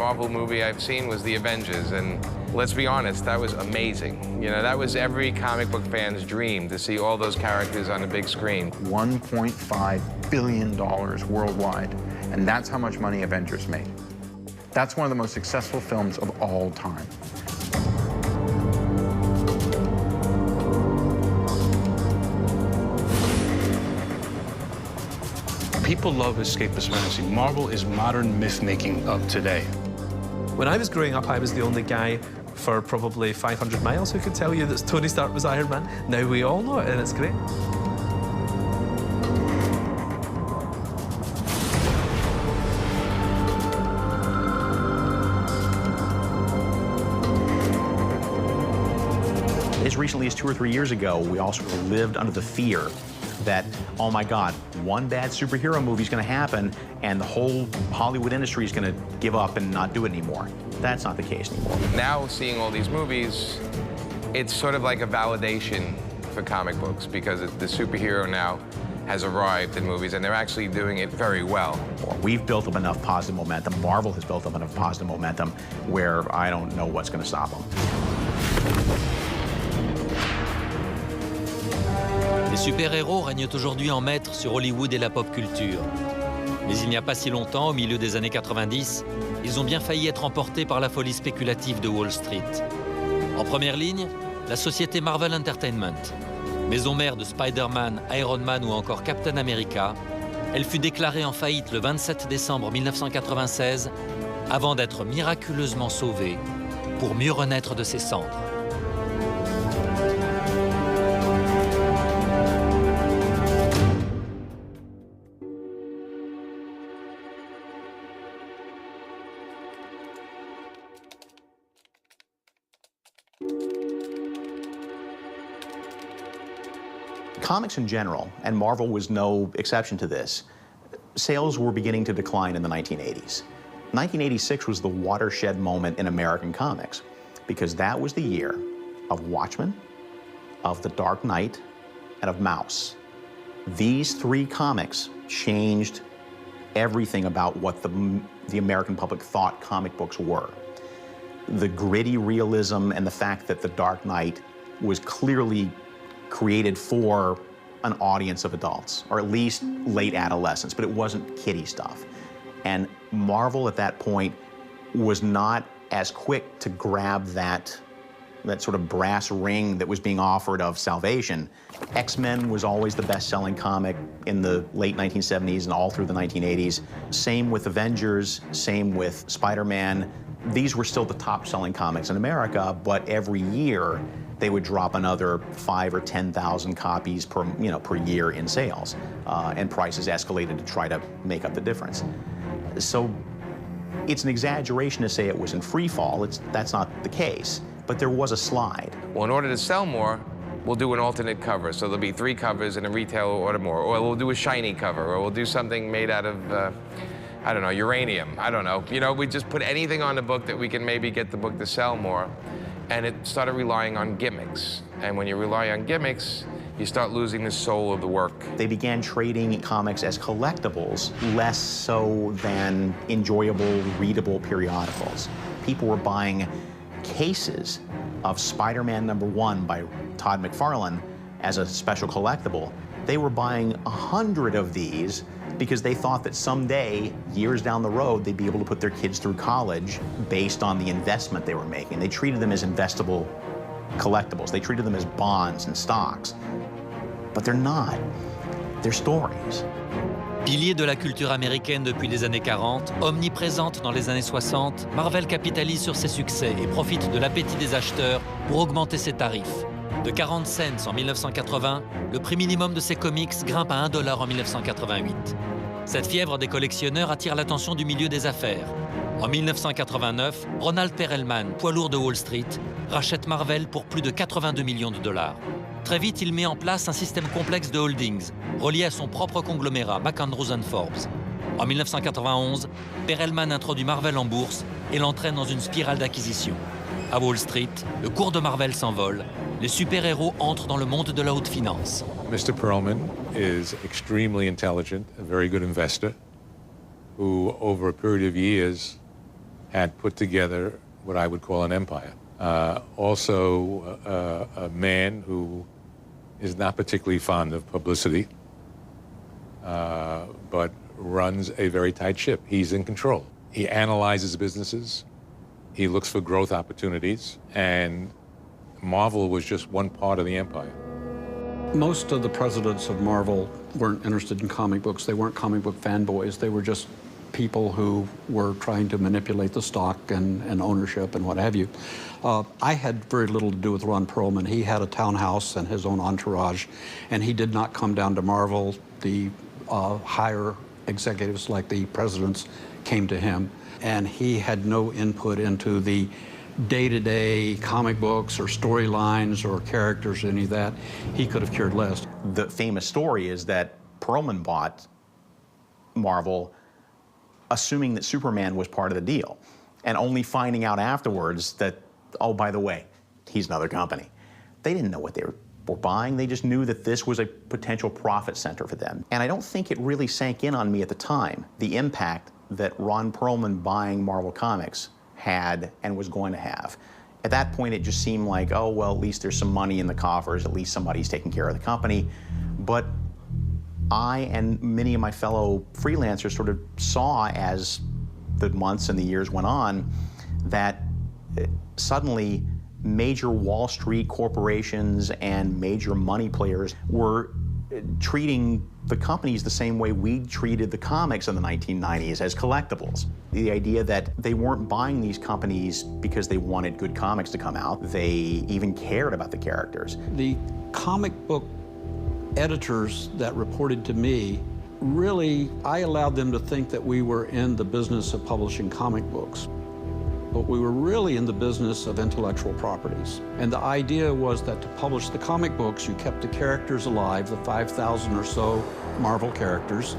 Marvel movie I've seen was The Avengers, and let's be honest, that was amazing. You know, that was every comic book fan's dream, to see all those characters on a big screen. $1.5 billion worldwide, and that's how much money Avengers made. That's one of the most successful films of all time. People love escapist fantasy. Marvel is modern myth-making of today. When I was growing up, I was the only guy for probably 500 miles who could tell you that Tony Stark was Iron Man. Now we all know it, and it's great. As recently as 2 or 3 years ago, we all sort of lived under the fear that, oh my God, one bad superhero movie is going to happen and the whole Hollywood industry is going to give up and not do it anymore. That's not the case anymore. Now, seeing all these movies, it's sort of like a validation for comic books, because the superhero now has arrived in movies, and they're actually doing it very well. We've built up enough positive momentum, Marvel has built up enough positive momentum, where I don't know what's going to stop them. Les super-héros règnent aujourd'hui en maître sur Hollywood et la pop culture. Mais il n'y a pas si longtemps, au milieu des années 90, ils ont bien failli être emportés par la folie spéculative de Wall Street. En première ligne, la société Marvel Entertainment. Maison mère de Spider-Man, Iron Man ou encore Captain America, elle fut déclarée en faillite le 27 décembre 1996 avant d'être miraculeusement sauvée pour mieux renaître de ses cendres. Comics in general, and Marvel was no exception to this, sales were beginning to decline in the 1980s. 1986 was the watershed moment in American comics, because that was the year of Watchmen, of The Dark Knight, and of Mouse. These 3 comics changed everything about what the American public thought comic books were. The gritty realism and the fact that The Dark Knight was clearly created for an audience of adults, or at least late adolescents, but it wasn't kiddie stuff. And Marvel at that point was not as quick to grab that sort of brass ring that was being offered of salvation. X-Men was always the best-selling comic in the late 1970s and all through the 1980s. Same with Avengers, same with Spider-Man. These were still the top-selling comics in America, but every year they would drop another 5,000 or 10,000 copies per year in sales, and prices escalated to try to make up the difference. So it's an exaggeration to say it was in free fall. That's not the case, but there was a slide. Well, in order to sell more, we'll do an alternate cover. So there'll be 3 covers and a retailer will order more. Or we'll do a shiny cover, or we'll do something made out of, I don't know, uranium. I don't know. You know, we just put anything on the book that we can maybe get the book to sell more. And it started relying on gimmicks. And when you rely on gimmicks, you start losing the soul of the work. They began trading comics as collectibles, less so than enjoyable, readable periodicals. People were buying cases of Spider-Man #1 by Todd McFarlane as a special collectible. They were buying 100 of these because they thought that someday, years down the road, they'd be able to put their kids through college based on the investment they were making. They treated them as investable collectibles. They treated them as bonds and stocks. But they're not. They're stories. Pilier de la culture américaine depuis les années 40, omniprésente dans les années 60, Marvel capitalise sur ses succès et profite de l'appétit des acheteurs pour augmenter ses tarifs. De 40 cents en 1980, le prix minimum de ses comics grimpe à $1 en 1988. Cette fièvre des collectionneurs attire l'attention du milieu des affaires. En 1989, Ronald Perelman, poids lourd de Wall Street, rachète Marvel pour plus de 82 millions de dollars. Très vite, il met en place un système complexe de holdings, relié à son propre conglomérat, McAndrews & Forbes. En 1991, Perelman introduit Marvel en bourse et l'entraîne dans une spirale d'acquisition. À Wall Street, le cours de Marvel s'envole. Les super-héros entrent dans le monde de la haute finance. Mr. Perlman is extremely intelligent, a very good investor, who over a period of years had put together what I would call an empire. Also, a man who is not particularly fond of publicity, but runs a very tight ship. He's in control. He analyzes businesses. He looks for growth opportunities, and Marvel was just one part of the empire. Most of the presidents of Marvel weren't interested in comic books. They weren't comic book fanboys. They were just people who were trying to manipulate the stock and ownership and what have you. I had very little to do with Ron Perlman. He had a townhouse and his own entourage, and he did not come down to Marvel. The higher executives, like the presidents, came to him, and he had no input into the day-to-day comic books or storylines or characters or any of that. He could have cared less. The famous story is that Perlman bought Marvel assuming that Superman was part of the deal, and only finding out afterwards that, oh, by the way, he's another company. They didn't know what they were buying. They just knew that this was a potential profit center for them. And I don't think it really sank in on me at the time, the impact that Ron Perlman buying Marvel Comics had and was going to have. At that point, it just seemed like, oh, well, at least there's some money in the coffers, at least somebody's taking care of the company. But I and many of my fellow freelancers sort of saw, as the months and the years went on, that suddenly major Wall Street corporations and major money players were treating the companies the same way we treated the comics in the 1990s, as collectibles. The idea that they weren't buying these companies because they wanted good comics to come out. They even cared about the characters. The comic book editors that reported to me, really, I allowed them to think that we were in the business of publishing comic books. But we were really in the business of intellectual properties. And the idea was that to publish the comic books, you kept the characters alive, the 5,000 or so Marvel characters,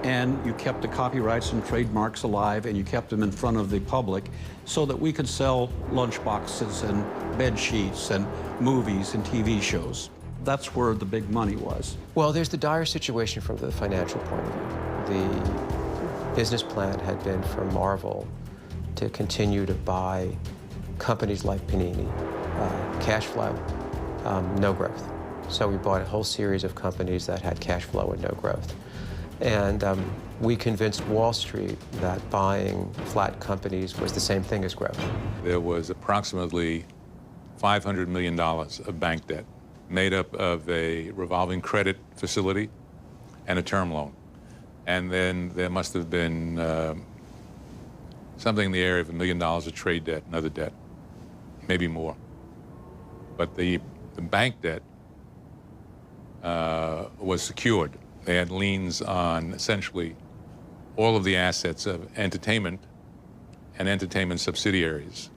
and you kept the copyrights and trademarks alive, and you kept them in front of the public so that we could sell lunchboxes and bed sheets and movies and TV shows. That's where the big money was. Well, there's the dire situation from the financial point of view. The business plan had been for Marvel to continue to buy companies like Panini, cash flow, no growth. So we bought a whole series of companies that had cash flow and no growth. And we convinced Wall Street that buying flat companies was the same thing as growth. There was approximately $500 million of bank debt, made up of a revolving credit facility and a term loan. And then there must have been something in the area of $1 million of trade debt and other debt, maybe more. But the bank debt was secured. They had liens on essentially all of the assets of entertainment and entertainment subsidiaries,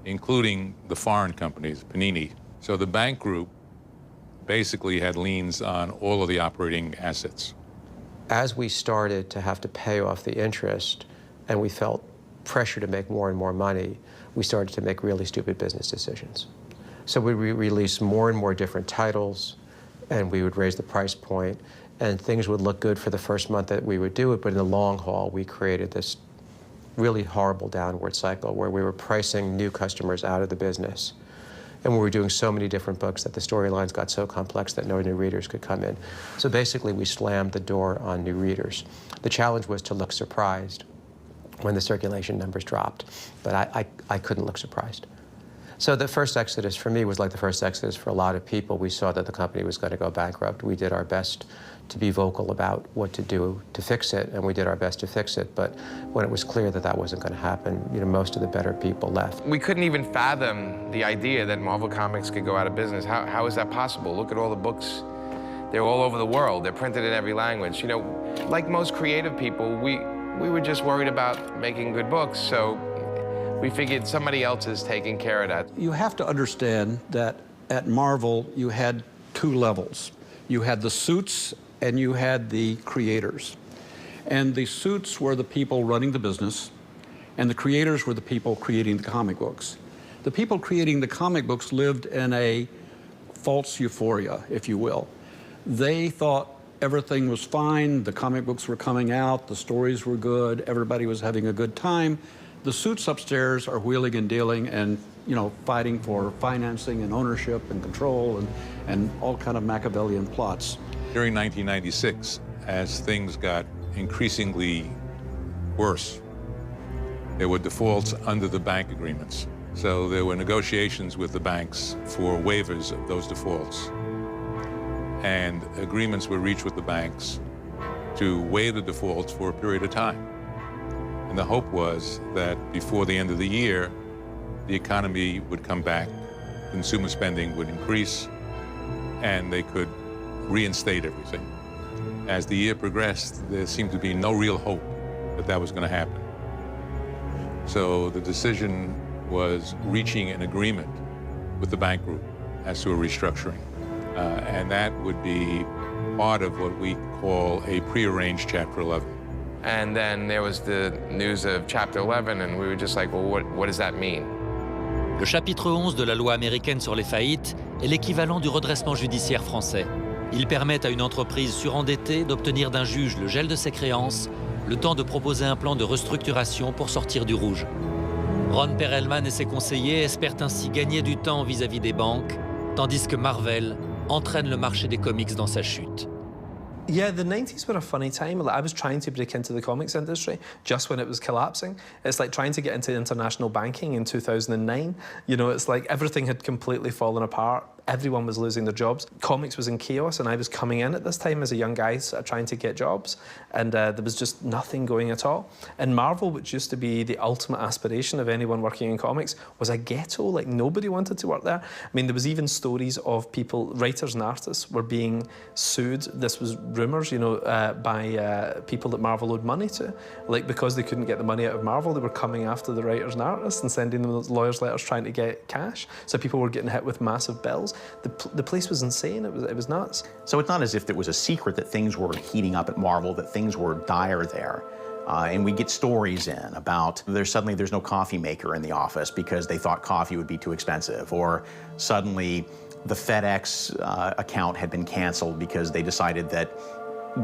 including the foreign companies, Panini. So the bank group basically had liens on all of the operating assets. As we started to have to pay off the interest and we felt pressure to make more and more money, we started to make really stupid business decisions. So we released more and more different titles, and we would raise the price point, and things would look good for the first month that we would do it, but in the long haul, we created this really horrible downward cycle where we were pricing new customers out of the business. And we were doing so many different books that the storylines got so complex that no new readers could come in. So basically, we slammed the door on new readers. The challenge was to look surprised when the circulation numbers dropped, but I couldn't look surprised. So the first exodus for me was like the first exodus for a lot of people. We saw that the company was going to go bankrupt. We did our best to be vocal about what to do to fix it, and we did our best to fix it. But when it was clear that that wasn't going to happen, most of the better people left. We couldn't even fathom the idea that Marvel Comics could go out of business. How is that possible? Look at all the books. They're all over the world. They're printed in every language. Like most creative people, we were just worried about making good books, so we figured somebody else is taking care of that. You have to understand that at Marvel, you had two levels. You had the suits and you had the creators. And the suits were the people running the business, and the creators were the people creating the comic books. The people creating the comic books lived in a false euphoria, if you will. They thought everything was fine, the comic books were coming out, the stories were good, everybody was having a good time. The suits upstairs are wheeling and dealing and, you know, fighting for financing and ownership and control and all kind of Machiavellian plots. During 1996, as things got increasingly worse, there were defaults under the bank agreements. So there were negotiations with the banks for waivers of those defaults. And agreements were reached with the banks to waive the defaults for a period of time. And the hope was that before the end of the year, the economy would come back, consumer spending would increase, and they could reinstate everything. As the year progressed, there seemed to be no real hope that that was going to happen. So the decision was reaching an agreement with the bank group as to a restructuring. And that would be part of what we call a prearranged Chapter 11. And then there was the news of Chapter 11, and we were just like, well, what does that mean? Le chapitre 11 de la loi américaine sur les faillites est l'équivalent du redressement judiciaire français. Il permet à une entreprise surendettée d'obtenir d'un juge le gel de ses créances, le temps de proposer un plan de restructuration pour sortir du rouge. Ron Perelman et ses conseillers espèrent ainsi gagner du temps vis-à-vis des banques, tandis que Marvel entraîne le marché des comics dans sa chute. Yeah, the 90s were a funny time. Like, I was trying to break into the comics industry just when it was collapsing. It's like trying to get into international banking in 2009. You know, it's like everything had completely fallen apart. Everyone was losing their jobs. Comics was in chaos, and I was coming in at this time as a young guy trying to get jobs, and there was just nothing going at all. And Marvel, which used to be the ultimate aspiration of anyone working in comics, was a ghetto. Like, nobody wanted to work there. I mean, there was even stories of people, writers and artists, were being sued. This was rumours, you know, by people that Marvel owed money to. Like, because they couldn't get the money out of Marvel, they were coming after the writers and artists and sending them lawyers' letters trying to get cash. So people were getting hit with massive bills. The place was insane. It was nuts. So it's not as if it was a secret that things were heating up at Marvel, that things were dire there. And we get stories in about suddenly there's no coffee maker in the office because they thought coffee would be too expensive, or suddenly the FedEx account had been canceled because they decided that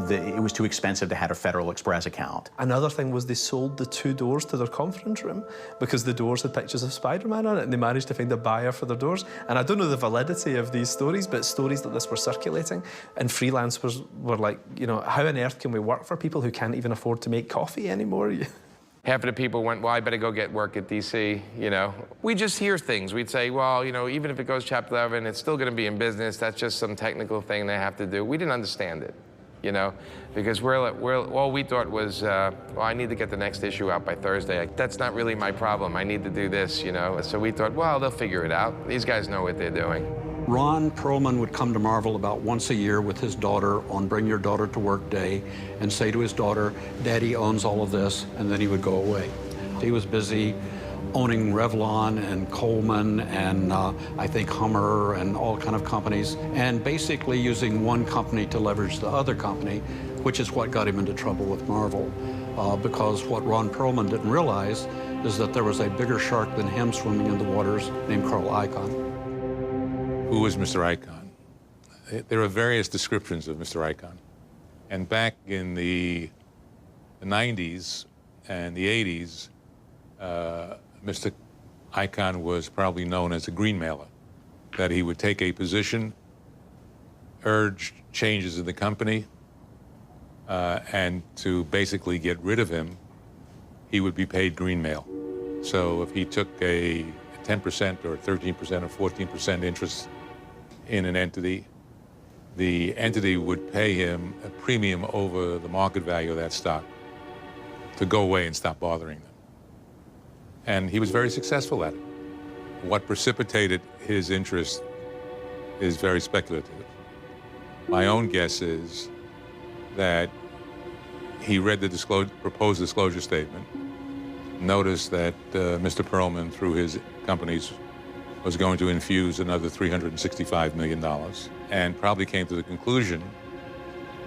it was too expensive to have a Federal Express account. Another thing was they sold the 2 doors to their conference room because the doors had pictures of Spider-Man on it, and they managed to find a buyer for their doors. And I don't know the validity of these stories, but stories like this were circulating, and freelancers were like, you know, how on earth can we work for people who can't even afford to make coffee anymore? Half of the people went, well, I better go get work at DC, you know. We just hear things. We'd say, well, you know, even if it goes Chapter 11, it's still going to be in business. That's just some technical thing they have to do. We didn't understand it, you know, because all we thought was, well, I need to get the next issue out by Thursday. Like, that's not really my problem. I need to do this, you know. So we thought, well, they'll figure it out. These guys know what they're doing. Ron Perlman would come to Marvel about once a year with his daughter on Bring Your Daughter to Work Day and say to his daughter, Daddy owns all of this, and then he would go away. He was busy owning Revlon and Coleman and I think Hummer and all kind of companies, and basically using one company to leverage the other company, which is what got him into trouble with Marvel. Because what Ron Perlman didn't realize is that there was a bigger shark than him swimming in the waters named Carl Icahn. Who was Mr. Icahn? There are various descriptions of Mr. Icahn. And back in the 90s and the 80s, Mr. Icahn was probably known as a green mailer, that he would take a position, urge changes in the company, and to basically get rid of him, he would be paid green mail. So if he took a 10% or 13% or 14% interest in an entity, the entity would pay him a premium over the market value of that stock to go away and stop bothering them. And he was very successful at it. What precipitated his interest is very speculative. My own guess is that he read the proposed disclosure statement, noticed that Mr. Perlman, through his companies, was going to infuse another $365 million, and probably came to the conclusion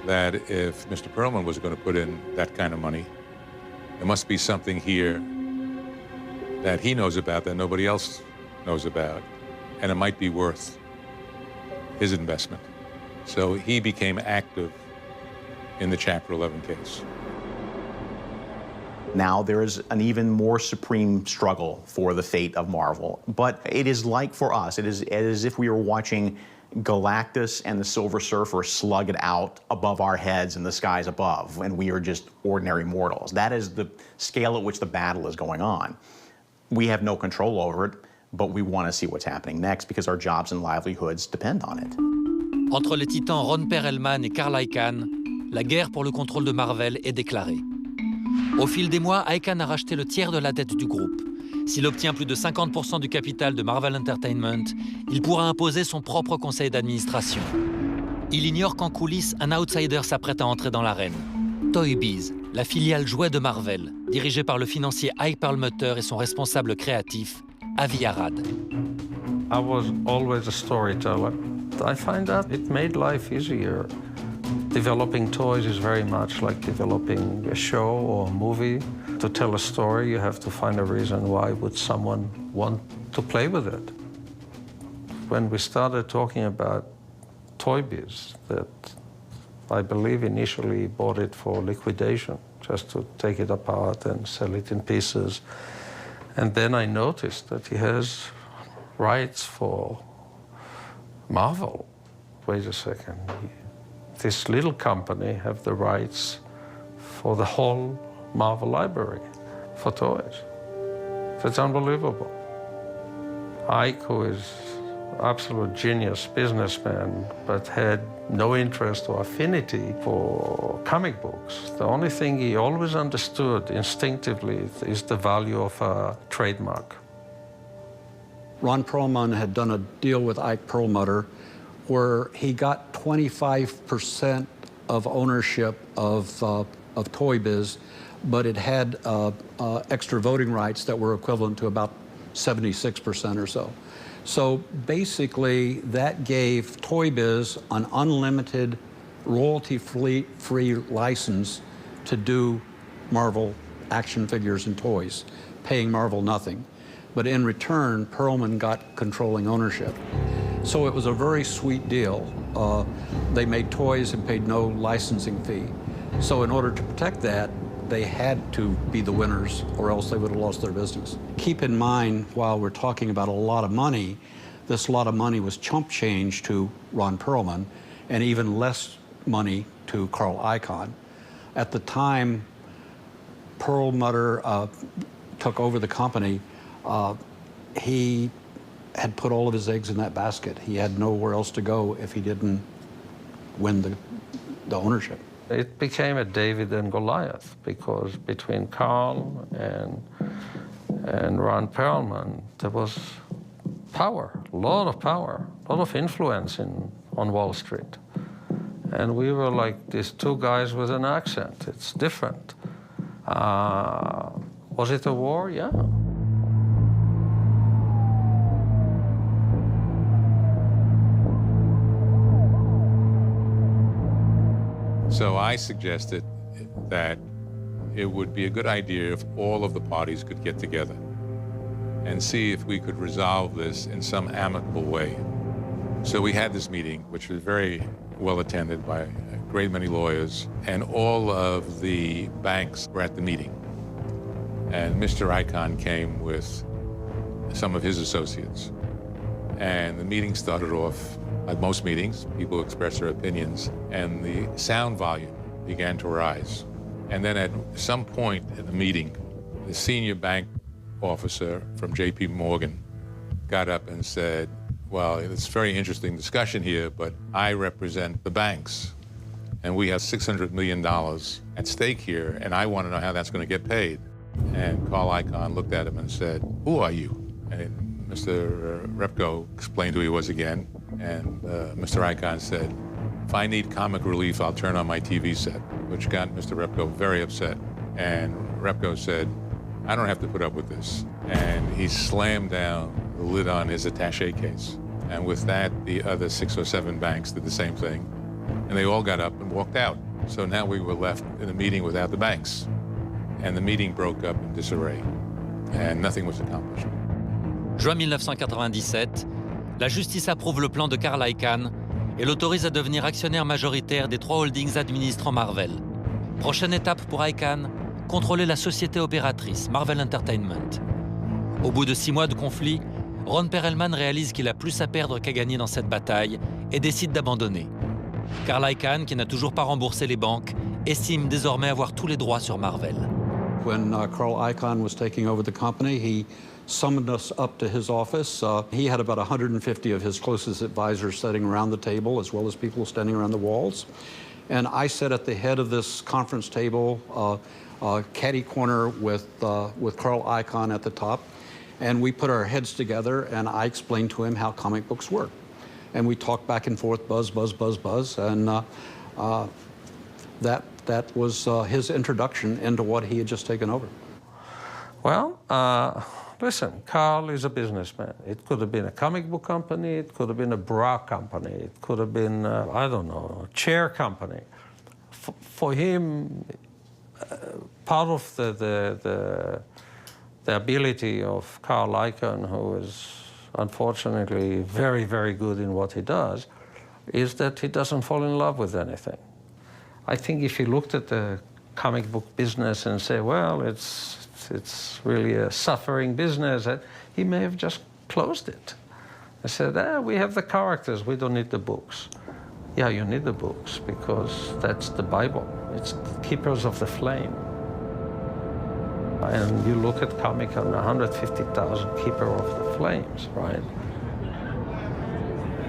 that if Mr. Perlman was going to put in that kind of money, there must be something here that he knows about that nobody else knows about, and it might be worth his investment. So he became active in the Chapter 11 case. Now there is an even more supreme struggle for the fate of Marvel. But it is like for us, it is as if we were watching Galactus and the Silver Surfer slug it out above our heads in the skies above, and we are just ordinary mortals. That is the scale at which the battle is going on. We have no control over it, but we want to see what's happening next because our jobs and livelihoods depend on it. Entre les titans Ron Perelman et Carl Icahn, la guerre pour le contrôle de Marvel est déclarée. Au fil des mois, Icahn a racheté le tiers de la dette du groupe. S'il obtient plus de 50% du capital de Marvel Entertainment, il pourra imposer son propre conseil d'administration. Il ignore qu'en coulisses, un outsider s'apprête à entrer dans l'arène. Toy Biz, la filiale jouet de Marvel, dirigée par le financier Ike Perlmutter et son responsable créatif, Avi Arad. I was always a storyteller. I find that it made life easier. Developing toys is very much like developing a show or a movie. To tell a story, you have to find a reason why would someone want to play with it. When we started talking about Toy Biz, that I believe initially bought it for liquidation, just to take it apart and sell it in pieces. And then I noticed that he has rights for Marvel. Wait a second. This little company have the rights for the whole Marvel library for toys. That's unbelievable. Ike, who is absolute genius businessman, but had no interest or affinity for comic books. The only thing he always understood instinctively is the value of a trademark. Ron Perlman had done a deal with Ike Perlmutter where he got 25% of ownership of Toy Biz, but it had extra voting rights that were equivalent to about 76% or so. So basically, that gave Toy Biz an unlimited, royalty-free license to do Marvel action figures and toys, paying Marvel nothing. But in return, Perlman got controlling ownership. So it was a very sweet deal. They made toys and paid no licensing fee. So in order to protect that, they had to be the winners or else they would have lost their business. Keep in mind, while we're talking about a lot of money, this lot of money was chump change to Ron Perlman and even less money to Carl Icahn. At the time Perlmutter took over the company, he had put all of his eggs in that basket. He had nowhere else to go if he didn't win the ownership. It became a David and Goliath because between Carl and Ron Perlman, there was power, a lot of influence on Wall Street. And we were like these two guys with an accent. It's different. Was it a war? Yeah. So I suggested that it would be a good idea if all of the parties could get together and see if we could resolve this in some amicable way. So we had this meeting, which was very well attended by a great many lawyers, and all of the banks were at the meeting. And Mr. Icahn came with some of his associates. And the meeting started off, like most meetings, people express their opinions, and the sound volume began to rise. And then at some point in the meeting, the senior bank officer from JP Morgan got up and said, well, it's a very interesting discussion here, but I represent the banks, and we have $600 million at stake here, and I want to know how that's going to get paid. And Carl Icahn looked at him and said, who are you? And Mr. Repko explained who he was again, and Mr. Icahn said, if I need comic relief, I'll turn on my TV set, which got Mr. Repko very upset. And Repko said, I don't have to put up with this. And he slammed down the lid on his attaché case. And with that, the other 6 or 7 banks did the same thing. And they all got up and walked out. So now we were left in a meeting without the banks. And the meeting broke up in disarray. And nothing was accomplished. Juin 1997, la justice approuve le plan de Carl Icahn et l'autorise à devenir actionnaire majoritaire des 3 holdings administrant Marvel. Prochaine étape pour Icahn, contrôlait la société opératrice Marvel Entertainment. Au bout de 6 mois de conflit, Ron Perelman réalise qu'il a plus à perdre qu'à gagner dans cette bataille et décide d'abandonner. Carl Icahn, qui n'a toujours pas remboursé les banques, estime désormais avoir tous les droits sur Marvel. When Carl Icahn was taking over the company, he summoned us up to his office. He had about 150 of his closest advisors sitting around the table, as well as people standing around the walls. And I sat at the head of this conference table, caddy corner with Carl Icahn at the top. And we put our heads together, and I explained to him how comic books work. And we talked back and forth, buzz, buzz, buzz, buzz. And that was his introduction into what he had just taken over. Well, listen, Carl is a businessman. It could have been a comic book company, it could have been a bra company, it could have been, I don't know, a chair company. For him, part of the ability of Carl Icahn, who is unfortunately very, very good in what he does, is that he doesn't fall in love with anything. I think if he looked at the comic book business and say, well, it's really a suffering business, he may have just closed it. I said, we have the characters, we don't need the books. Yeah, you need the books because that's the Bible. It's the keepers of the flame. And you look at Comic Con, 150,000 keeper of the flames, right?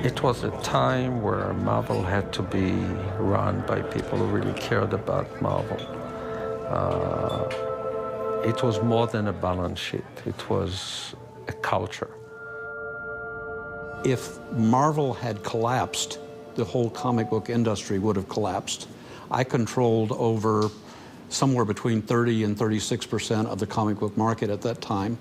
It was a time where Marvel had to be run by people who really cared about Marvel. It was more than a balance sheet. It was a culture. If Marvel had collapsed, the whole comic book industry would have collapsed. I controlled over somewhere between 30 and 36% of the comic book market at that time.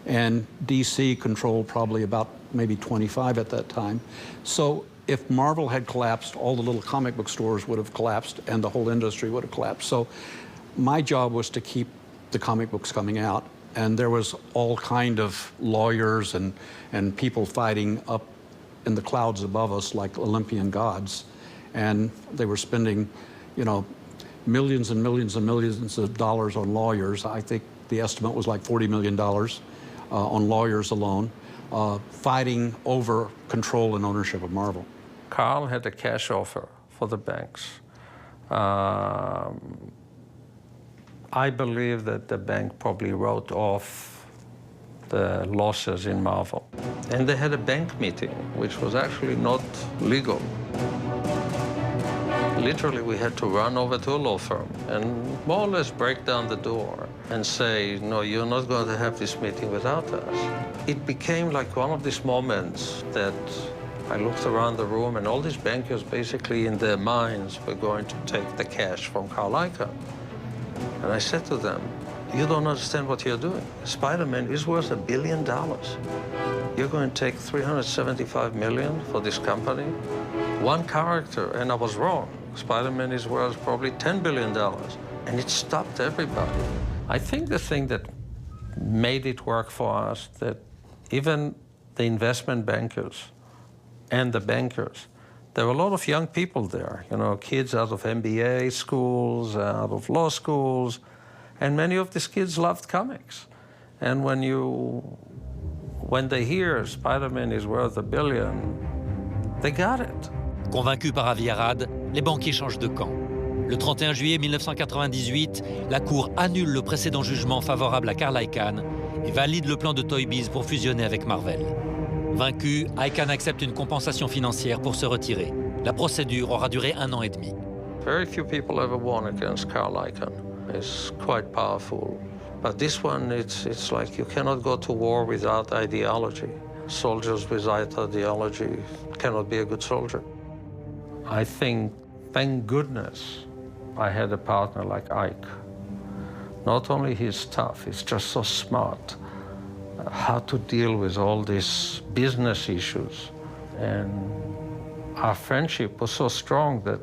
And DC controlled probably about maybe 25 at that time. So if Marvel had collapsed, all the little comic book stores would have collapsed and the whole industry would have collapsed. So my job was to keep the comic books coming out. And there was all kind of lawyers and people fighting up in the clouds above us like Olympian gods. And they were spending, you know, millions and millions and millions of dollars on lawyers. I think the estimate was like $40 million on lawyers alone, fighting over control and ownership of Marvel. Carl had a cash offer for the banks. I believe that the bank probably wrote off the losses in Marvel. And they had a bank meeting, which was actually not legal. Literally, we had to run over to a law firm and more or less break down the door and say, no, you're not going to have this meeting without us. It became like one of these moments that I looked around the room and all these bankers basically in their minds were going to take the cash from Carl Icahn. And I said to them, you don't understand what you're doing. Spider-Man is worth $1 billion. You're going to take $375 million for this company? One character, and I was wrong. Spider-Man is worth probably $10 billion. And it stopped everybody. I think the thing that made it work for us, that even the investment bankers and the bankers, there were a lot of young people there, you know, kids out of MBA schools, out of law schools, and many of these kids loved comics. And when they hear Spider-Man is worth $1 billion, they got it. Convaincus par avis Arad, les banquiers changent de camp. Le 31 juillet 1998, la Cour annule le précédent jugement favorable à Carl Icahn et valide le plan de Toy Biz pour fusionner avec Marvel. Vaincu, Icahn accepte une compensation financière pour se retirer. La procédure aura duré 1 an et demi. Very few people ever won against Carl Icahn. It's quite powerful. But this one, it's like you cannot go to war without ideology. Soldiers without ideology cannot be a good soldier. I think, thank goodness, I had a partner like Ike. Not only he's tough, he's just so smart. How to deal with all these business issues. And our friendship was so strong that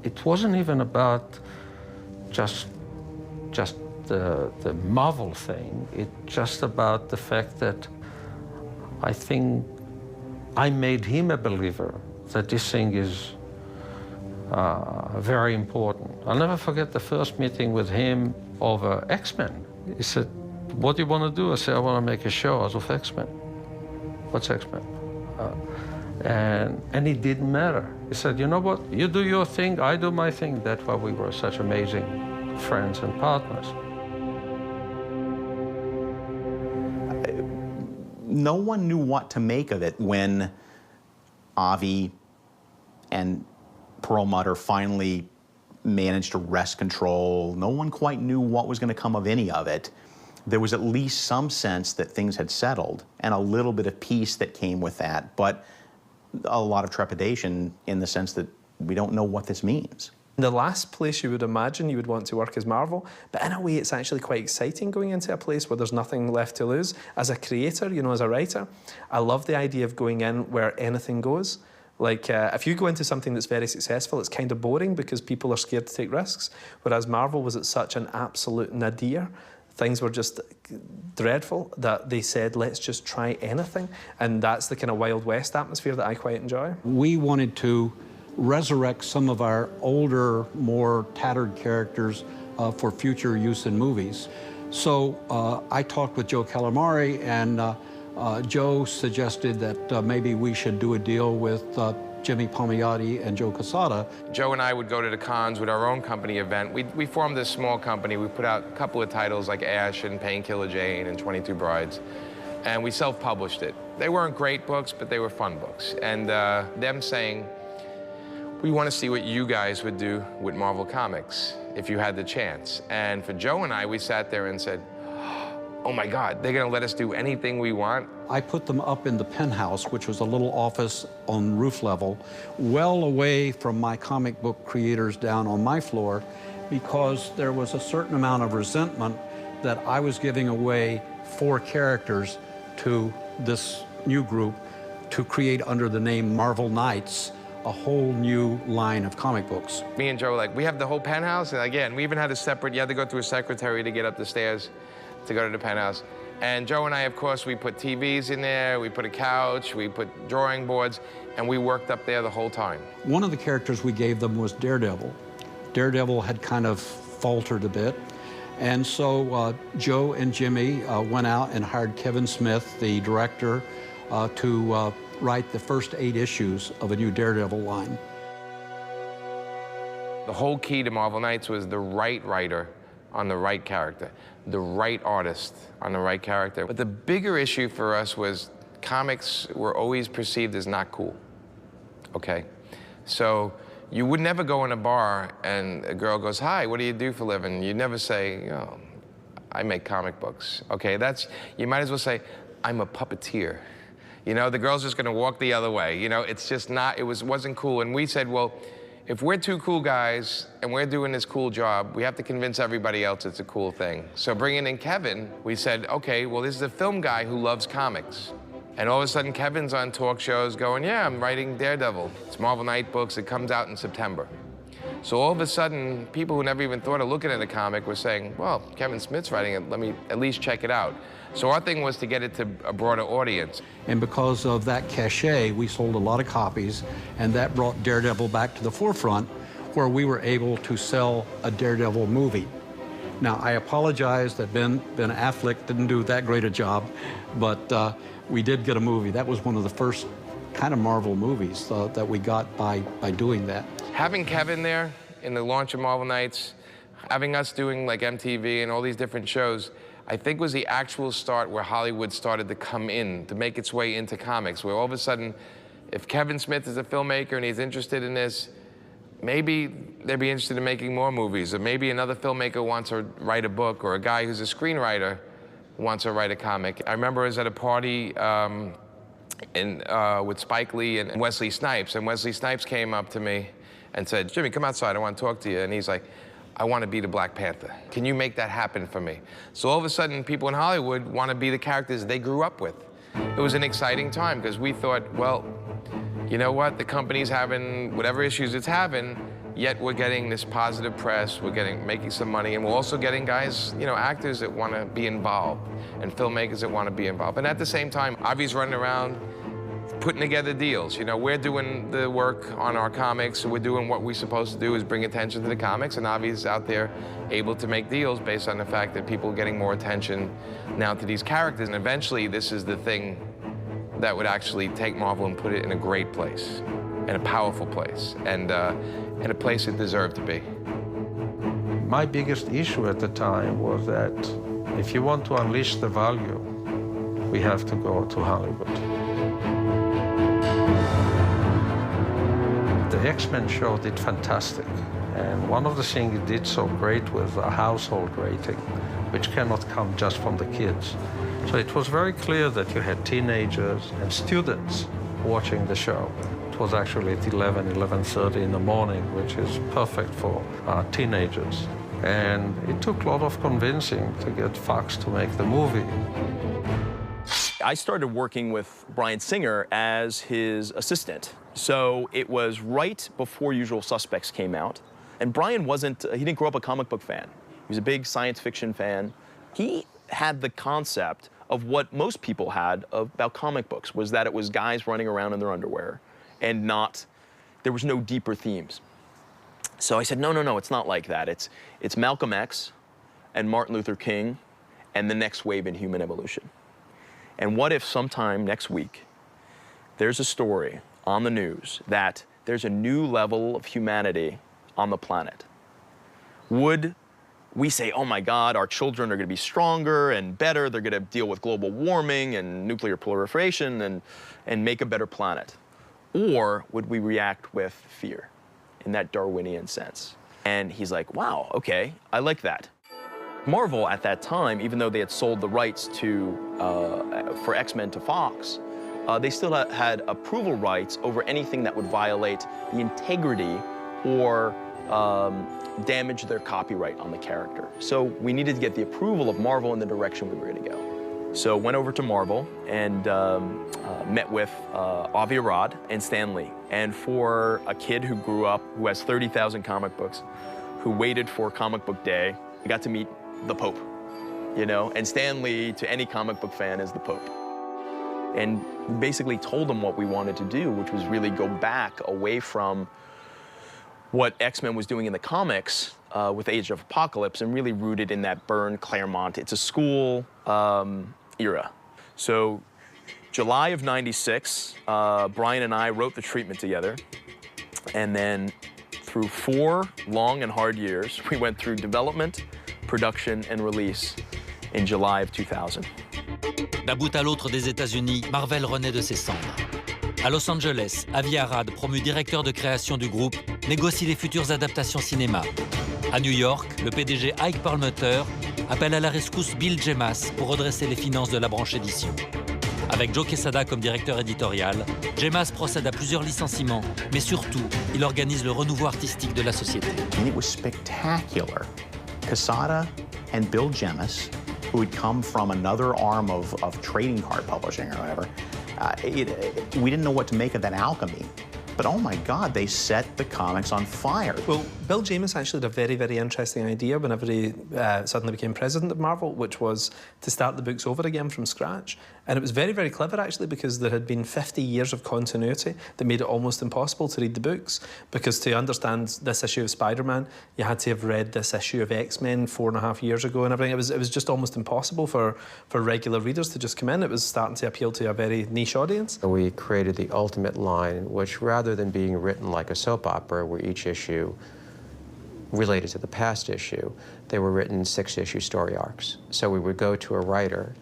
it wasn't even about just the Marvel thing. It's just about the fact that I think I made him a believer that this thing is very important. I'll never forget the first meeting with him of X-Men. He said, what do you want to do? I said, I want to make a show out of X-Men. What's X-Men? And it didn't matter. He said, you know what? You do your thing, I do my thing. That's why we were such amazing friends and partners. No one knew what to make of it when Avi and Perlmutter finally managed to wrest control. No one quite knew what was going to come of any of it. There was at least some sense that things had settled and a little bit of peace that came with that, but a lot of trepidation in the sense that we don't know what this means. The last place you would imagine you would want to work is Marvel, but in a way it's actually quite exciting going into a place where there's nothing left to lose. As a creator, you know, as a writer, I love the idea of going in where anything goes. Like, if you go into something that's very successful, it's kind of boring because people are scared to take risks, whereas Marvel was at such an absolute nadir. Things were just dreadful that they said, let's just try anything. And that's the kind of Wild West atmosphere that I quite enjoy. We wanted to resurrect some of our older, more tattered characters for future use in movies. So I talked with Joe Calamari, and Joe suggested that maybe we should do a deal with Jimmy Palmiotti and Joe Quesada. Joe and I would go to the cons with our own company event. We formed this small company. We put out a couple of titles like Ash and Painkiller Jane and 22 Brides, and we self-published it. They weren't great books, but they were fun books. And them saying, we want to see what you guys would do with Marvel Comics if you had the chance. And for Joe and I, we sat there and said, oh my God, they're gonna let us do anything we want? I put them up in the penthouse, which was a little office on roof level, well away from my comic book creators down on my floor, because there was a certain amount of resentment that I was giving away 4 characters to this new group to create under the name Marvel Knights, a whole new line of comic books. Me and Joe were like, we have the whole penthouse? And again, we even had a separate, you had to go through a secretary to get up the stairs to go to the penthouse. And Joe and I, of course, we put TVs in there, we put a couch, we put drawing boards, and we worked up there the whole time. One of the characters we gave them was Daredevil. Daredevil had kind of faltered a bit. And so Joe and Jimmy went out and hired Kevin Smith, the director, to write the first 8 issues of a new Daredevil line. The whole key to Marvel Knights was the right writer on the right character, the right artist on the right character. But the bigger issue for us was comics were always perceived as not cool, okay? So you would never go in a bar and a girl goes, hi, what do you do for a living? You'd never say, oh, I make comic books. Okay, you might as well say, I'm a puppeteer. You know, the girl's just gonna walk the other way. You know, it's just not, wasn't cool. And we said, well, if we're 2 cool guys and we're doing this cool job, we have to convince everybody else it's a cool thing. So bringing in Kevin, we said, okay, well, this is a film guy who loves comics. And all of a sudden, Kevin's on talk shows going, yeah, I'm writing Daredevil. It's Marvel Knight books, it comes out in September. So all of a sudden, people who never even thought of looking at a comic were saying, well, Kevin Smith's writing it, let me at least check it out. So our thing was to get it to a broader audience. And because of that cachet, we sold a lot of copies, and that brought Daredevil back to the forefront, where we were able to sell a Daredevil movie. Now, I apologize that Ben Affleck didn't do that great a job, but we did get a movie. That was one of the first kind of Marvel movies that we got by doing that. Having Kevin there in the launch of Marvel Knights, having us doing like MTV and all these different shows, I think was the actual start where Hollywood started to come in, to make its way into comics, where all of a sudden, if Kevin Smith is a filmmaker and he's interested in this, maybe they'd be interested in making more movies, or maybe another filmmaker wants to write a book, or a guy who's a screenwriter wants to write a comic. I remember I was at a party with Spike Lee and Wesley Snipes, and Wesley Snipes came up to me and said, Jimmy, come outside, I want to talk to you. And he's like, I want to be the Black Panther. Can you make that happen for me? So all of a sudden, people in Hollywood want to be the characters they grew up with. It was an exciting time because we thought, well, you know what? The company's having whatever issues it's having, yet we're getting this positive press, we're making some money, and we're also getting guys, you know, actors that want to be involved and filmmakers that want to be involved. And at the same time, Avi's running around putting together deals. You know, we're doing the work on our comics, so we're doing what we're supposed to do is bring attention to the comics, and Avi's out there able to make deals based on the fact that people are getting more attention now to these characters, and eventually this is the thing that would actually take Marvel and put it in a great place, in a powerful place, and in a place it deserved to be. My biggest issue at the time was that if you want to unleash the value, we have to go to Hollywood. The X-Men show did fantastic, and one of the things it did so great was a household rating, which cannot come just from the kids. So it was very clear that you had teenagers and students watching the show. It was actually at 11:30 in the morning, which is perfect for teenagers. And it took a lot of convincing to get Fox to make the movie. I started working with Bryan Singer as his assistant. So it was right before Usual Suspects came out. And Bryan he didn't grow up a comic book fan. He was a big science fiction fan. He had the concept of what most people had about comic books, was that it was guys running around in their underwear and there was no deeper themes. So I said, no, it's not like that. It's Malcolm X and Martin Luther King and the next wave in human evolution. And what if sometime next week there's a story on the news that there's a new level of humanity on the planet? Would we say, oh my God, our children are going to be stronger and better, they're going to deal with global warming and nuclear proliferation and make a better planet? Or would we react with fear in that Darwinian sense? And he's like, wow, okay, I like that. Marvel at that time, even though they had sold the rights for X-Men to Fox, they still had approval rights over anything that would violate the integrity or damage their copyright on the character. So we needed to get the approval of Marvel in the direction we were going to go. So went over to Marvel and met with Avi Arad and Stan Lee. And for a kid who grew up, who has 30,000 comic books, who waited for comic book day, I got to meet the Pope, you know? And Stan Lee, to any comic book fan, is the Pope. And we basically told him what we wanted to do, which was really go back away from what X-Men was doing in the comics with Age of Apocalypse, and really rooted in that Byrne, Claremont, it's a school era. So July of '96, Bryan and I wrote the treatment together. And then through 4 long and hard years, we went through development, production, and release in July of 2000. D'un bout à l'autre des États-Unis, Marvel renaît de ses cendres. À Los Angeles, Avi Arad, promu directeur de création du groupe, négocie les futures adaptations cinéma. À New York, le PDG Ike Perlmutter appelle à la rescousse Bill Jemas pour redresser les finances de la branche édition. Avec Joe Quesada comme directeur éditorial, Jemas procède à plusieurs licenciements, mais surtout, il organise le renouveau artistique de la société. And it was spectacular. Quesada and Bill Jemas, who had come from another arm of trading card publishing or whatever, we didn't know what to make of that alchemy. But oh my God, they set the comics on fire. Well, Bill Jemas actually had a very, very interesting idea whenever he suddenly became president of Marvel, which was to start the books over again from scratch. And it was very, very clever, actually, because there had been 50 years of continuity that made it almost impossible to read the books. Because to understand this issue of Spider-Man, you had to have read this issue of X-Men 4.5 years ago and everything. It was just almost impossible for regular readers to just come in. It was starting to appeal to a very niche audience. We created the ultimate line, which rather than being written like a soap opera where each issue related to the past issue, they were written 6-issue story arcs. So we would go to a writer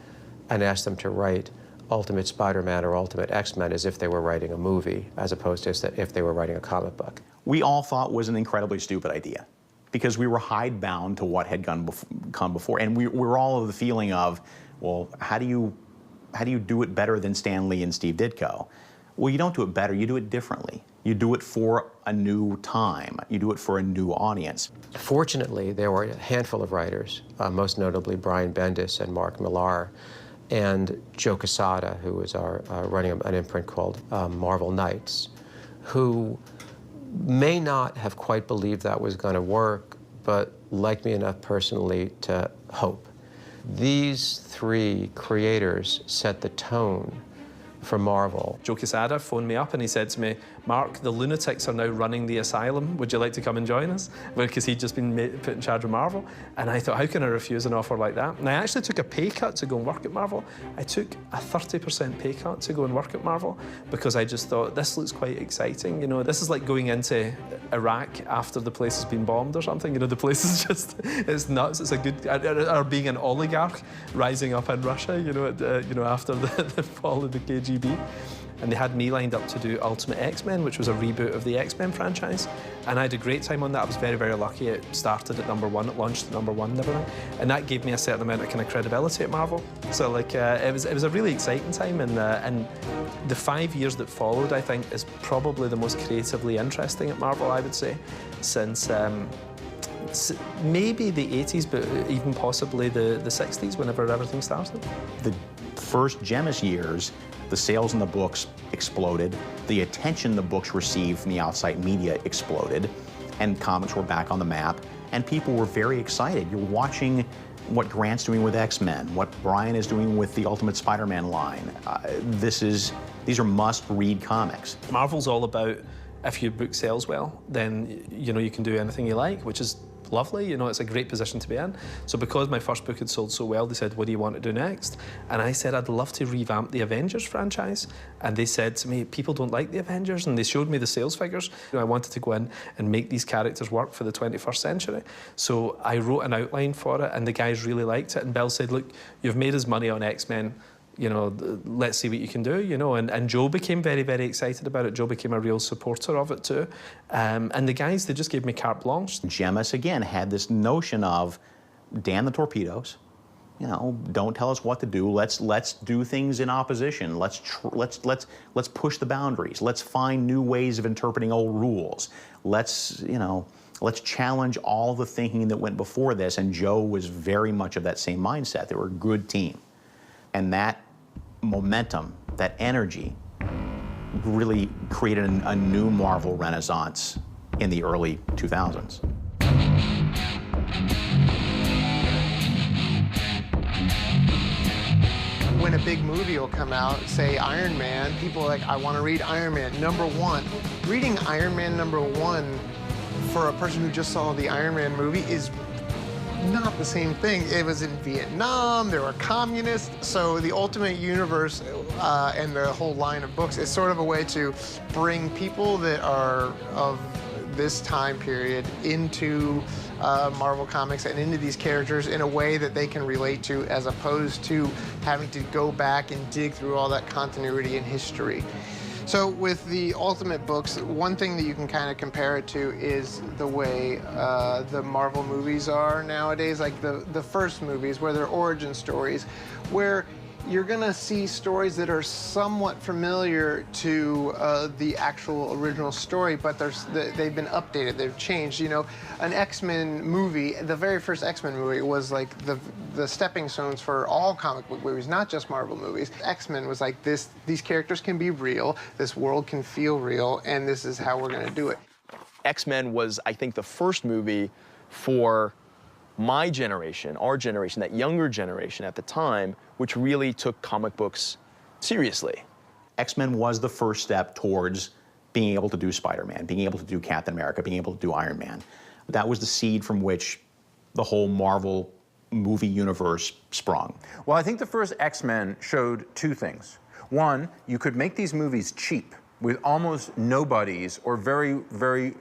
and ask them to write Ultimate Spider-Man or Ultimate X-Men as if they were writing a movie, as opposed to if they were writing a comic book. We all thought was an incredibly stupid idea, because we were hidebound to what had come before. And we were all of the feeling of, well, how do you do it better than Stan Lee and Steve Ditko? Well, you don't do it better, you do it differently. You do it for a new time. You do it for a new audience. Fortunately, there were a handful of writers, most notably Brian Bendis and Mark Millar, and Joe Quesada, who was running an imprint called Marvel Knights, who may not have quite believed that was going to work, but liked me enough personally to hope. These 3 creators set the tone from Marvel. Joe Quesada phoned me up and he said to me, Mark, the lunatics are now running the asylum. Would you like to come and join us? Because he'd just been put in charge of Marvel. And I thought, how can I refuse an offer like that? And I actually took a pay cut to go and work at Marvel. I took a 30% pay cut to go and work at Marvel because I just thought, this looks quite exciting. You know, this is like going into Iraq after the place has been bombed or something. You know, the place is just, it's nuts. It's a good, or being an oligarch rising up in Russia, you know, after the fall of the KGB. And they had me lined up to do Ultimate X-Men, which was a reboot of the X-Men franchise. And I had a great time on that. I was very, very lucky. It started at #1, it launched at #1 and everything. And that gave me a certain amount of kind of credibility at Marvel. So like, it was a really exciting time. And the 5 years that followed, I think, is probably the most creatively interesting at Marvel, I would say, since maybe the 80s, but even possibly the 60s, whenever everything started. The first Gemis years, the sales in the books exploded, the attention the books received from the outside media exploded, and comics were back on the map, and people were very excited. You're watching what Grant's doing with X-Men, what Brian is doing with the Ultimate Spider-Man line. These are must-read comics. Marvel's all about, if your book sells well, then you know you can do anything you like, which is lovely. You know, it's a great position to be in. So because my first book had sold so well, they said, what do you want to do next? And I said, I'd love to revamp the Avengers franchise. And they said to me, people don't like the Avengers. And they showed me the sales figures. You know, I wanted to go in and make these characters work for the 21st century. So I wrote an outline for it, and the guys really liked it. And Bill said, look, you've made us money on X-Men. You know, let's see what you can do, you know. And Joe became very, very excited about it. Joe became a real supporter of it too. And the guys, they just gave me carte blanche. Gemis, again, had this notion of, damn the torpedoes, you know, don't tell us what to do. Let's do things in opposition. Let's push the boundaries. Let's find new ways of interpreting old rules. Let's challenge all the thinking that went before this. And Joe was very much of that same mindset. They were a good team. And that momentum, that energy, really created a new Marvel renaissance in the early 2000s. When a big movie will come out, say Iron Man, people are like, I want to read Iron Man #1. Reading Iron Man #1 for a person who just saw the Iron Man movie is not the same thing. It was in Vietnam, there were communists, so the Ultimate Universe and the whole line of books is sort of a way to bring people that are of this time period into Marvel Comics and into these characters in a way that they can relate to, as opposed to having to go back and dig through all that continuity and history. So with the Ultimate books, one thing that you can kind of compare it to is the way the Marvel movies are nowadays, like the first movies where they're origin stories, where you're gonna see stories that are somewhat familiar to the actual original story, but they've been updated, they've changed. You know, an X-Men movie, the very first X-Men movie was like the stepping stones for all comic book movies, not just Marvel movies. X-Men was like these characters can be real, this world can feel real, and this is how we're gonna do it. X-Men was, I think, the first movie for my generation, our generation, that younger generation at the time, which really took comic books seriously. X-Men was the first step towards being able to do Spider-Man, being able to do Captain America, being able to do Iron Man. That was the seed from which the whole Marvel movie universe sprung. Well, I think the first X-Men showed two things. One, you could make these movies cheap with almost nobodies or very, very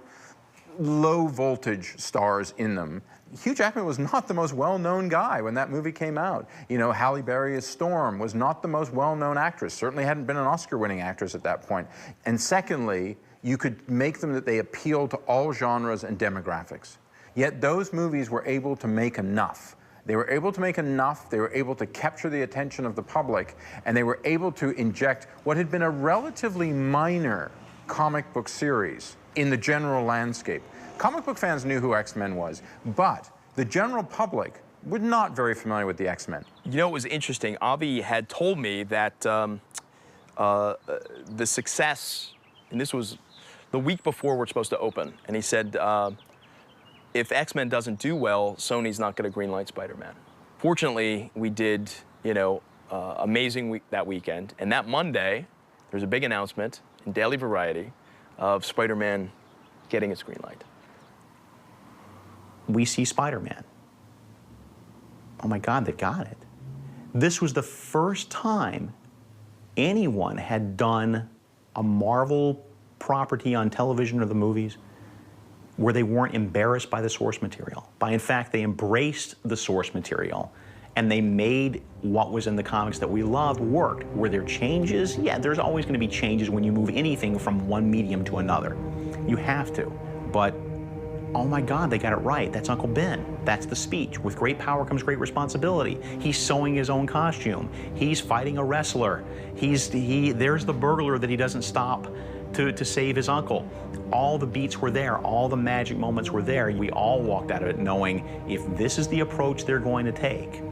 low voltage stars in them. Hugh Jackman was not the most well-known guy when that movie came out. You know, Halle Berry as Storm was not the most well-known actress, certainly hadn't been an Oscar-winning actress at that point. And secondly, you could make them that they appeal to all genres and demographics. Yet those movies were able to make enough. They were able to make enough, they were able to capture the attention of the public, and they were able to inject what had been a relatively minor comic book series in the general landscape. Comic book fans knew who X-Men was, but the general public was not very familiar with the X-Men. You know, it was interesting. Avi had told me that the success, and this was the week before we're supposed to open, and he said, if X-Men doesn't do well, Sony's not going to greenlight Spider-Man. Fortunately, we did, you know, amazing that weekend. And that Monday, there's a big announcement in Daily Variety of Spider-Man getting its green light. We see Spider-Man. Oh my God, they got it. This was the first time anyone had done a Marvel property on television or the movies where they weren't embarrassed by the source material. In fact, they embraced the source material and they made what was in the comics that we loved work. Were there changes? Yeah, there's always going to be changes when you move anything from one medium to another. You have to. But oh my God, they got it right. That's Uncle Ben. That's the speech. With great power comes great responsibility. He's sewing his own costume. He's fighting a wrestler. There's the burglar that he doesn't stop to save his uncle. All the beats were there. All the magic moments were there. We all walked out of it knowing if this is the approach they're going to take,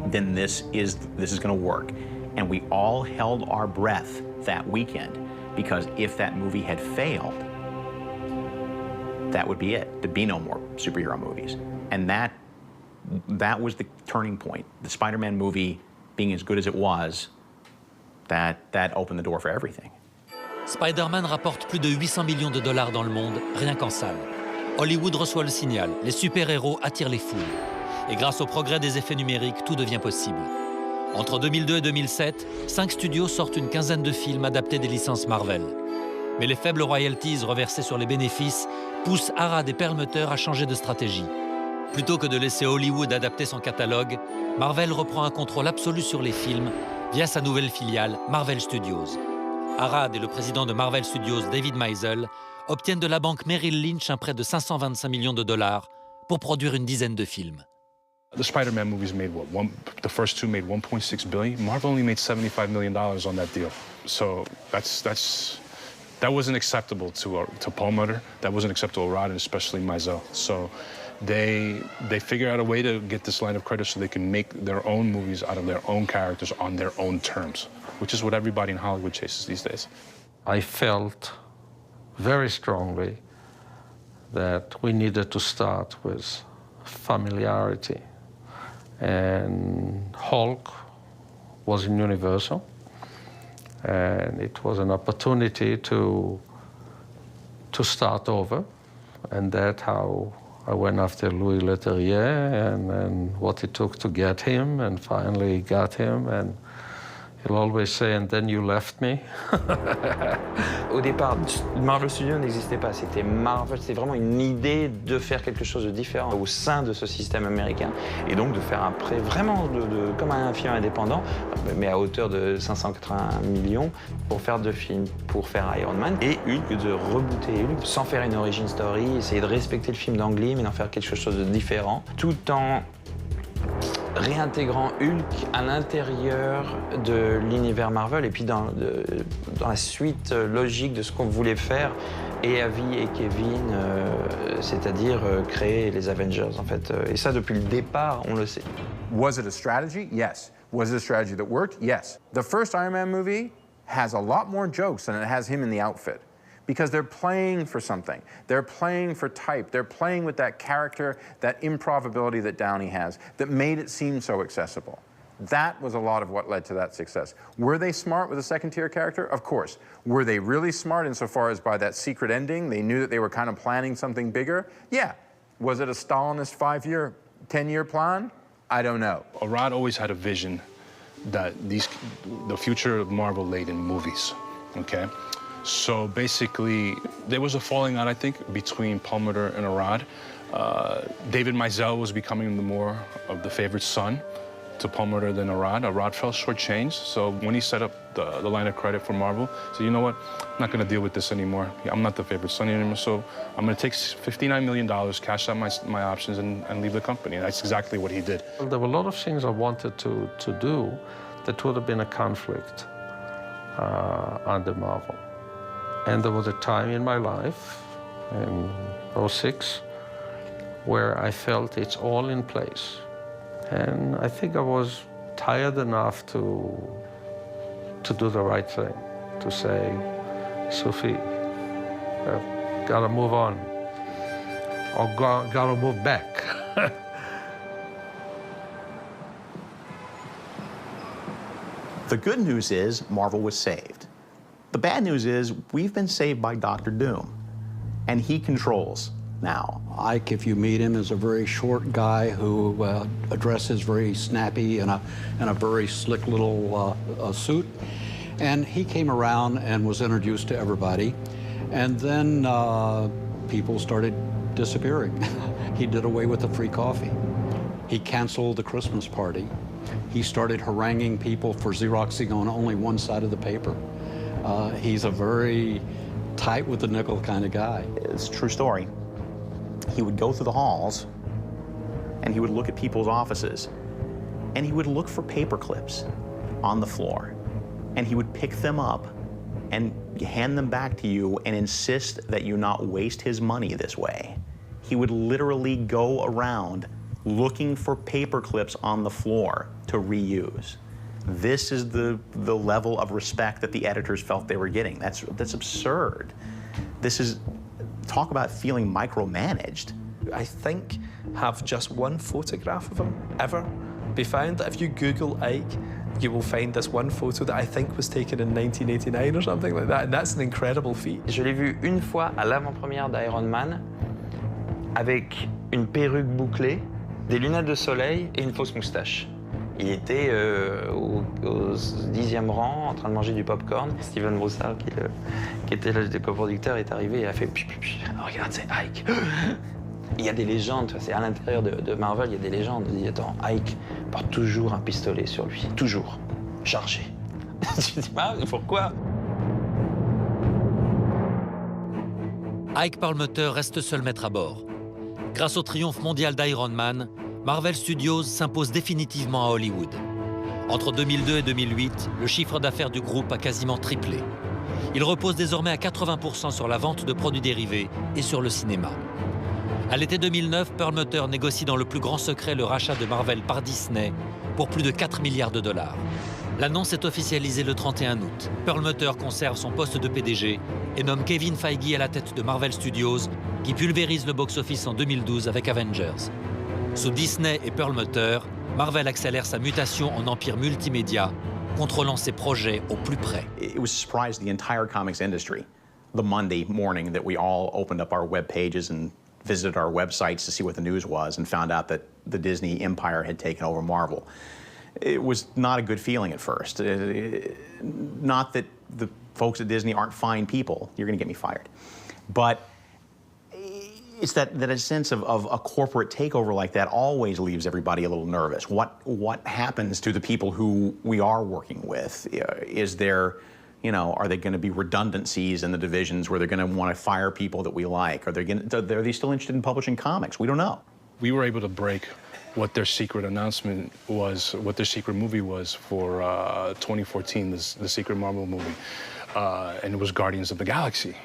then this is going to work. And we all held our breath that weekend, because if that movie had failed, that would be it. There'd be no more superhero movies. And that was the turning point. The Spider-Man movie being as good as it was, that opened the door for everything. Spider-Man rapporte plus de 800 millions de dollars dans le monde, rien qu'en salle. Hollywood reçoit le signal, les super-héros attirent les foules. Et grâce au progrès des effets numériques, tout devient possible. Entre 2002 et 2007, 5 studios sortent une quinzaine de films adaptés des licences Marvel. Mais les faibles royalties reversées sur les bénéfices poussent Arad et Perlmutter à changer de stratégie. Plutôt que de laisser Hollywood adapter son catalogue, Marvel reprend un contrôle absolu sur les films via sa nouvelle filiale, Marvel Studios. Arad et le président de Marvel Studios, David Meisel, obtiennent de la banque Merrill Lynch un prêt de 525 millions de dollars pour produire une dizaine de films. The Spider-Man movies made what? The first two made $1.6 billion. Marvel only made $75 million on that deal. So that wasn't acceptable to Perlmutter. That wasn't acceptable to Rod, and especially Meisel. So they figured out a way to get this line of credit so they can make their own movies out of their own characters on their own terms, which is what everybody in Hollywood chases these days. I felt very strongly that we needed to start with familiarity. And Hulk was in Universal, and it was an opportunity to start over, and that's how I went after Louis Leterrier and what it took to get him, and finally got him, and he'll always say, and then you left me. Au départ, Marvel Studios n'existait pas, c'était Marvel, c'était vraiment une idée de faire quelque chose de différent au sein de ce système américain, et donc de faire un prêt vraiment comme un film indépendant, mais à hauteur de 580 millions, pour faire 2 films, pour faire Iron Man et Hulk, de rebooter Hulk, sans faire une origin story, essayer de respecter le film d'Ang Lee, mais d'en faire quelque chose de différent, tout en réintégrant Hulk à l'intérieur de l'univers Marvel et puis dans la suite logique de ce qu'on voulait faire, et Avi et Kevin, c'est-à-dire créer les Avengers en fait. Et ça depuis le départ, on le sait. Was it a strategy? Yes. Was it a strategy that worked? Yes. The first Iron Man movie has a lot more jokes than it has him in the outfit, because they're playing for something. They're playing for type. They're playing with that character, that improbability that Downey has, that made it seem so accessible. That was a lot of what led to that success. Were they smart with a second-tier character? Of course. Were they really smart insofar as by that secret ending, they knew that they were kind of planning something bigger? Yeah. Was it a Stalinist 5-year, 10-year plan? I don't know. Arad always had a vision that the future of Marvel laid in movies, okay? So basically, there was a falling out, I think, between Perlmutter and Arad. David Meisel was becoming more of the favorite son to Perlmutter than Arad. Arad fell shortchanged, so when he set up the line of credit for Marvel, he said, you know what, I'm not going to deal with this anymore. I'm not the favorite son anymore, so I'm going to take $59 million, cash out my options, and leave the company. And that's exactly what he did. There were a lot of things I wanted to do that would have been a conflict under Marvel. And there was a time in my life, in 2006, where I felt it's all in place. And I think I was tired enough to do the right thing, to say, Sophie, gotta move on, or gotta move back. The good news is Marvel was saved. The bad news is we've been saved by Dr. Doom, and he controls now. Ike, if you meet him, is a very short guy who dresses very snappy in a very slick little suit. And he came around and was introduced to everybody. And then people started disappearing. He did away with the free coffee. He canceled the Christmas party. He started haranguing people for Xeroxing on only one side of the paper. He's a very tight with the nickel kind of guy. It's a true story. He would go through the halls and he would look at people's offices and he would look for paper clips on the floor and he would pick them up and hand them back to you and insist that you not waste his money this way. He would literally go around looking for paper clips on the floor to reuse. This is the level of respect that the editors felt they were getting. That's absurd. This is, talk about feeling micromanaged. I think have just one photograph of him ever be found. If you Google Ike, you will find this one photo that I think was taken in 1989 or something like that, and that's an incredible feat. Je l'ai vu une fois à l'avant-première d'Iron Man avec une perruque bouclée, des lunettes de soleil et une fausse moustache. Il était au 10e rang en train de manger du popcorn. Steven Broussard, qui était le coproducteur, est arrivé et a fait « Regarde, c'est Ike !» Il y a des légendes, c'est à l'intérieur de Marvel, il y a des légendes. On dit, attends, Ike porte toujours un pistolet sur lui, toujours, chargé. Tu dis, ah, pourquoi? Ike Perlmutter reste seul maître à bord. Grâce au triomphe mondial d'Iron Man, Marvel Studios s'impose définitivement à Hollywood. Entre 2002 et 2008, le chiffre d'affaires du groupe a quasiment triplé. Il repose désormais à 80% sur la vente de produits dérivés et sur le cinéma. À l'été 2009, Perlmutter négocie dans le plus grand secret le rachat de Marvel par Disney pour plus de 4 milliards de dollars. L'annonce est officialisée le 31 août. Perlmutter conserve son poste de PDG et nomme Kevin Feige à la tête de Marvel Studios, qui pulvérise le box-office en 2012 avec Avengers. Sous Disney et Perlmutter, Marvel accélère sa mutation en empire multimédia, contrôlant ses projets au plus près. It was surprised the entire comics industry the Monday morning that we all opened up our web pages and visited our websites to see what the news was and found out that the Disney empire had taken over Marvel. It was not a good feeling at first. Not that the folks at Disney aren't fine people. You're going to get me fired. But it's that a sense of a corporate takeover like that always leaves everybody a little nervous. What happens to the people who we are working with? Is there, you know, are there going to be redundancies in the divisions where they're going to want to fire people that we like? Are they still interested in publishing comics? We don't know. We were able to break what their secret announcement was, what their secret movie was for 2014, the secret Marvel movie, and it was Guardians of the Galaxy.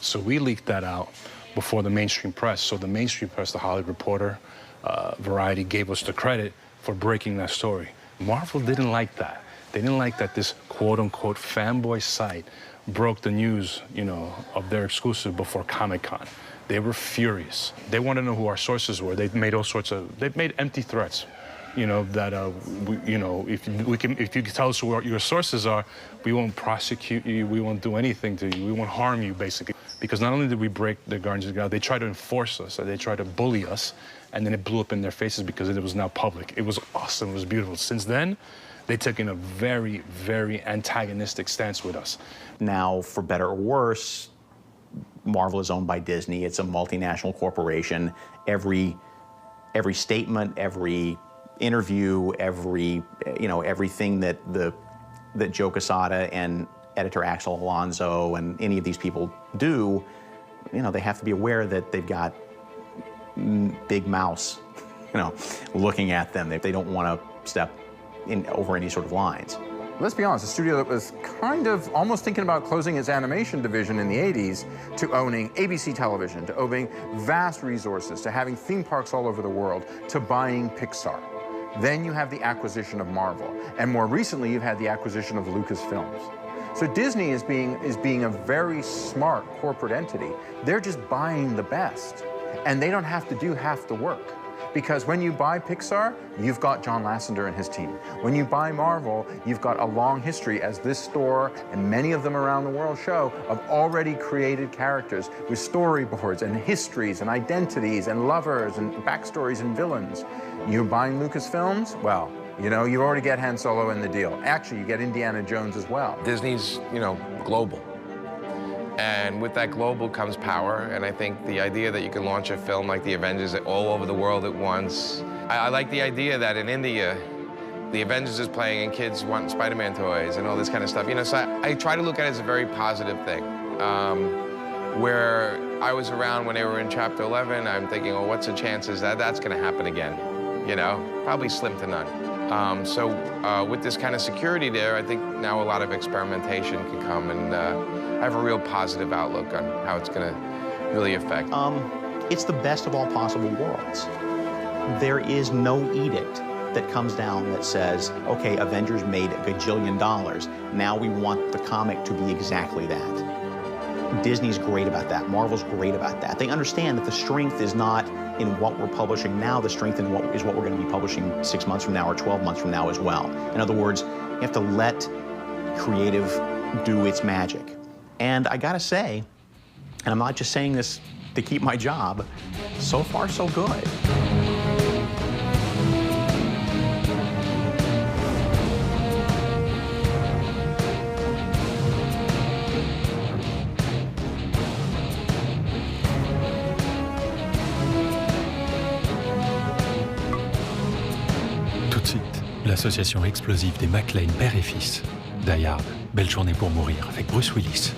So we leaked that out before the mainstream press. So the mainstream press, the Hollywood Reporter, Variety, gave us the credit for breaking that story. Marvel didn't like that. They didn't like that this quote-unquote fanboy site broke the news, you know, of their exclusive before Comic-Con. They were furious. They wanted to know who our sources were. They made all sorts of, they made empty threats, you know, that, you know, if you can tell us who your sources are, we won't prosecute you, we won't do anything to you, we won't harm you, basically. Because not only did we break the Guardians of the Galaxy, they tried to enforce us, they tried to bully us, and then it blew up in their faces because it was now public. It was awesome, it was beautiful. Since then, they took in a very, very antagonistic stance with us. Now, for better or worse, Marvel is owned by Disney. It's a multinational corporation. Every statement, every interview, everything that Joe Quesada and editor Axel Alonso and any of these people do, you know, they have to be aware that they've got big mouths, you know, looking at them. They don't want to step over any sort of lines. Let's be honest, a studio that was kind of almost thinking about closing its animation division in the 80s to owning ABC television, to owning vast resources, to having theme parks all over the world, to buying Pixar. Then you have the acquisition of Marvel. And more recently, you've had the acquisition of Lucasfilms. So Disney is being a very smart corporate entity. They're just buying the best. And they don't have to do half the work. Because when you buy Pixar, you've got John Lasseter and his team. When you buy Marvel, you've got a long history, as this store and many of them around the world show, of already created characters with storyboards and histories and identities and lovers and backstories and villains. You're buying Lucasfilms? Well, you know, you already get Han Solo in the deal. Actually, you get Indiana Jones as well. Disney's, you know, global. And with that global comes power, and I think the idea that you can launch a film like The Avengers all over the world at once. I like the idea that in India, The Avengers is playing and kids want Spider-Man toys and all this kind of stuff. You know, so I try to look at it as a very positive thing. Where I was around when they were in Chapter 11, I'm thinking, oh, what's the chances that that's gonna happen again? You know, probably slim to none. So with this kind of security there, I think now a lot of experimentation can come, and I have a real positive outlook on how it's going to really affect. It's the best of all possible worlds. There is no edict that comes down that says, okay, Avengers made $1 gajillion. Now we want the comic to be exactly that. Disney's great about that. Marvel's great about that. They understand that the strength is not in what we're publishing now. The strength is what we're going to be publishing 6 months from now or 12 months from now as well. In other words, you have to let creative do its magic. And I gotta say, and I'm not just saying this to keep my job, so far so good. Tout de suite, l'association explosive des McLean père et fils. Die Hard, belle journée pour mourir avec Bruce Willis.